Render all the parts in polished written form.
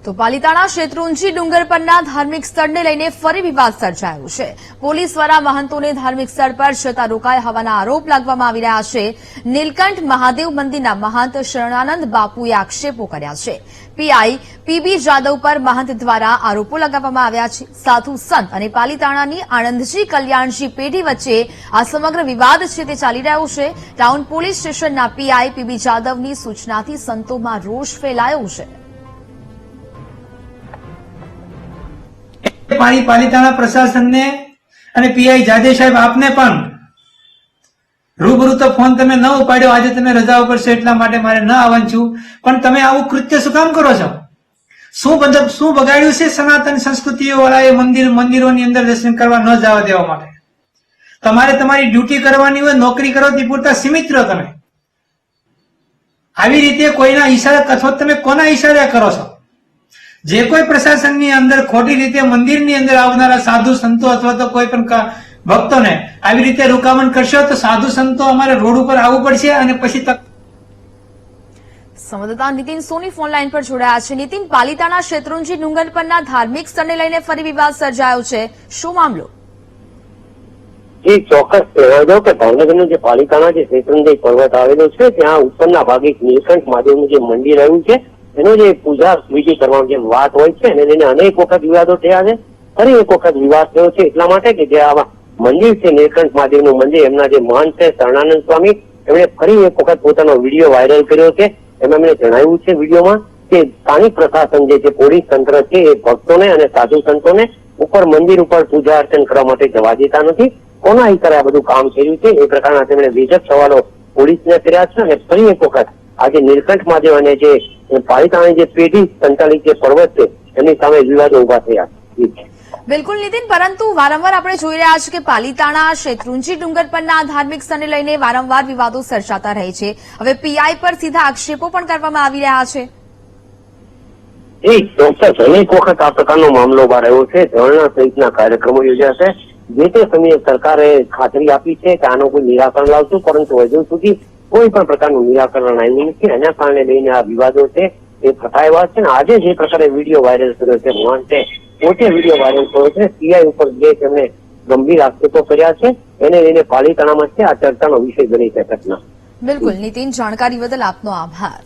તો પાલિતાણા શેત્રુંજી ડુંગર પરના ધાર્મિક સ્થળને લઈને ફરી વિવાદ સર્જાયો છે। પોલીસ દ્વારા મહંતોને ધાર્મિક સ્થળ પર જતા રોકાયા હોવાના આરોપ લગાવવામાં આવી રહ્યા છે। નીલકંઠ મહાદેવ મંદિરના મહંત શરણાનંદ બાપુએ આક્ષેપો કર્યા છે। પીઆઈ પીબી જાદવ પર મહંત દ્વારા આરોપો લગાવવામાં આવ્યા છે। સાધુ સંત અને પાલિતાણાની આણંદજી કલ્યાણજી પેઢી વચ્ચે આ સમગ્ર વિવાદ છે તે ચાલી રહ્યો છે। ટાઉન પોલીસ સ્ટેશનના પીઆઈ પીબી જાદવની સૂચનાથી સંતોમાં રોષ ફેલાયો છે। પાલિતાણા પ્રશાસનને અને પીઆઈ જાદે સાહેબ આપને પણ રૂબરૂ તો ફોન તમે ન ઉપાડ્યો, આજે તમે રજા ઉપર છો એટલા માટે મારે ન આવવાનું છું, પણ તમે આવું કૃત્ય શું કામ કરો છો? શું બગાડ્યું છે સનાતન સંસ્કૃતિઓ વાળાએ મંદિરોની અંદર દર્શન કરવા ન જવા દેવા માટે? તમારે તમારી ડ્યુટી કરવાની હોય, નોકરી કરો તે પૂરતા સીમિત રહો। તમે આવી રીતે કોઈના ઈશારે અથવા તમે કોના ઈશારે કરો છો? જે કોઈ પ્રશાસનની અંદર ખોટી રીતે મંદિરની અંદર આવનારા સાધુ સંતો અથવા તો કોઈ પણ ભક્તોને આવી રીતે રોકામણ કરશો તો સાધુ સંતો અમારે રોડ ઉપર આવવું પડશે અને પછી સંવાદદાતા નીતિન સોની ફોનલાઈન પર જોડાયા છે। નીતિન, પાલિતાણા શેત્રુંજી ડુંગર પરના ધાર્મિક સ્થળને લઈને ફરી વિવાદ સર્જાયો છે, શું મામલો? જી ચોક્કસ કહેવા દો કે ભાવનગરનું જે પાલિતાણા જે શેત્રુંજી પર્વત આવેલો છે ત્યાં ઉપરના ભાગે નીલકંઠ મહાદેવનું જે મંદિર આવ્યું છે એનો જે પૂજા વિધિ કરવાની જે વાત હોય છે એને લઈને અનેક વખત વિવાદો થયા છે। ફરી એક વખત વિવાદ થયો છે એટલા માટે કે જે આ મંદિર છે નીલકંઠ મહાદેવનું મંદિર, એમના જે મહંત છે શરણાનંદ સ્વામી, એમણે ફરી એક વખત પોતાનો વિડીયો વાયરલ કર્યો છે। એમાં એમણે જણાવ્યું છે વિડીયોમાં કે સ્થાનિક પ્રશાસન જે પોલીસ તંત્ર છે એ ભક્તોને અને સાધુ સંતોને ઉપર મંદિર ઉપર પૂજા અર્ચન કરવા માટે જવા દેતા નથી। કોના હિસાબે આ બધું કામ કર્યું છે એ પ્રકારના તેમણે વિજક સવાલો પોલીસને કર્યા છે અને ફરી એક વખત આજે નીલકંઠ મહાદેવ અને જે પાલિતાણાની જે પેઢી સંચાલિત જે પર્વત છે એની સામે વિવાદો ઉભા થયા છે। બિલકુલ નીતિન, પરંતુ વારંવાર આપણે જોઈ રહ્યા છીએ કે પાલિતાણા શેત્રુંજી ડુંગર પરના ધાર્મિક સ્થળને લઈને વારંવાર વિવાદો સર્જાતા રહે છે। હવે પીઆઈ પર સીધા આક્ષેપો પણ કરવામાં આવી રહ્યા છે। ચોક્કસ અનેક વખત આ પ્રકારનો મામલો બહાર આવ્યો છે। ધરણા સહિતના કાર્યક્રમો યોજાશે। જે તે સમયે સરકારે ખાતરી આપી છે કે આનું કોઈ નિરાકરણ લાવશું, પરંતુ હજુ સુધી કોઈ પણ પ્રકારનું નિરાકરણ આવ્યું નથી। એના કારણે લઈને આ વિવાદો છે એ ફટાયા છે। આજે જે પ્રકારે વિડીયો વાયરલ કર્યો છે, મહંતે પોતે વિડીયો વાયરલ કર્યો છે, પીઆઈ ઉપર જે તેમણે ગંભીર આક્ષેપો કર્યા છે એને લઈને પાલિતાણામાં છે આ ચર્ચાનો વિષય બની છે ઘટના। બિલકુલ નીતિન, જાણકારી બદલ આપનો આભાર।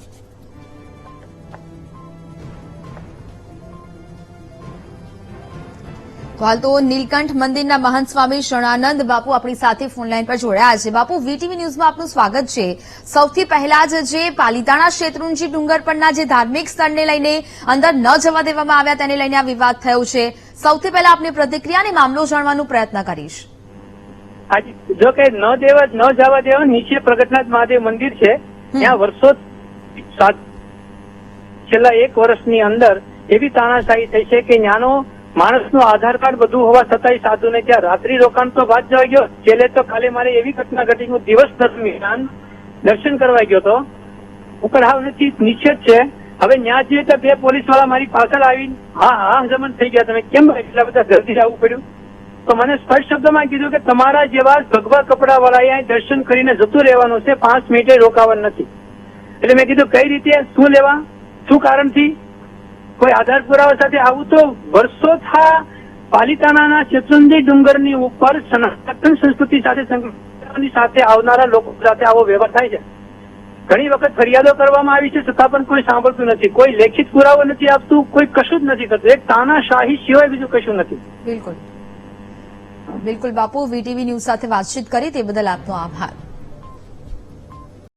હાલ તો નીલકંઠ મંદિરના મહંત સ્વામી શરણાનંદ બાપુ આપણી સાથે ફોનલાઈન પર જોડાયા છે। બાપુ, વીટીવી ન્યૂઝમાં આપનું સ્વાગત છે। સૌથી પહેલા જ જે પાલિતાણા શેત્રુંજી ડુંગર પરના જે ધાર્મિક સ્થળને લઈને અંદર ન જવા દેવામાં આવ્યા તેને લઈને આ વિવાદ થયો છે। સૌથી પહેલા આપની પ્રતિક્રિયા અને મામલો જાણવાનો પ્રયત્ન કરીશ। જો કે ન જવા દેવા નીચે પ્રગટનાથ મહાદેવ મંદિર છે ત્યાં વર્ષો છેલ્લા 1 વર્ષની અંદર એવી તાનાશાહી થઈ છે કે ત્યાંનો માણસનું આધાર કાર્ડ બધું હોવા છતાંય સાધુને ત્યાં રાત્રિ રોકાણ તો બાદ જવા ગયો। છેલ્લે તો કાલે મારે એવી ઘટના ઘટી, હું દિવસ દરમિયાન દર્શન કરવા ગયો હતો, ઉકળાવથી નીચે જ છે। હવે ત્યાં જઈએ તો 2 પોલીસ વાળા મારી પાછળ આવીને હા જમન થઈ ગયા, તમે કેમ એટલા બધા જલ્દી આવવું પડ્યું? તો મને સ્પષ્ટ શબ્દમાં કીધું કે તમારા જેવા ભગવા કપડા વાળા દર્શન કરીને જતું રહેવાનું છે, 5 મિનિટે રોકાવાનું નથી। એટલે મેં કીધું કઈ રીતે, શું લેવા, શું કારણથી, કોઈ આધાર પુરાવા સાથે? આવું તો વર્ષો પાલિતાણાના શેત્રુંજી ડુંગરની ઉપર સનાતન સંસ્કૃતિ સાથે આવનારા લોકો સાથે આવો વ્યવહાર થાય છે। ઘણી વખત ફરિયાદો કરવામાં આવી છે છતાં પણ કોઈ સાંભળતું નથી, કોઈ લેખિત પુરાવો નથી આપતું, કોઈ કશું જ નથી કરતું। એક તાનાશાહી સિવાય બીજું કશું નથી। બિલકુલ બાપુ, વીટીવી ન્યૂઝ સાથે વાતચીત કરી તે બદલ આપનો આભાર।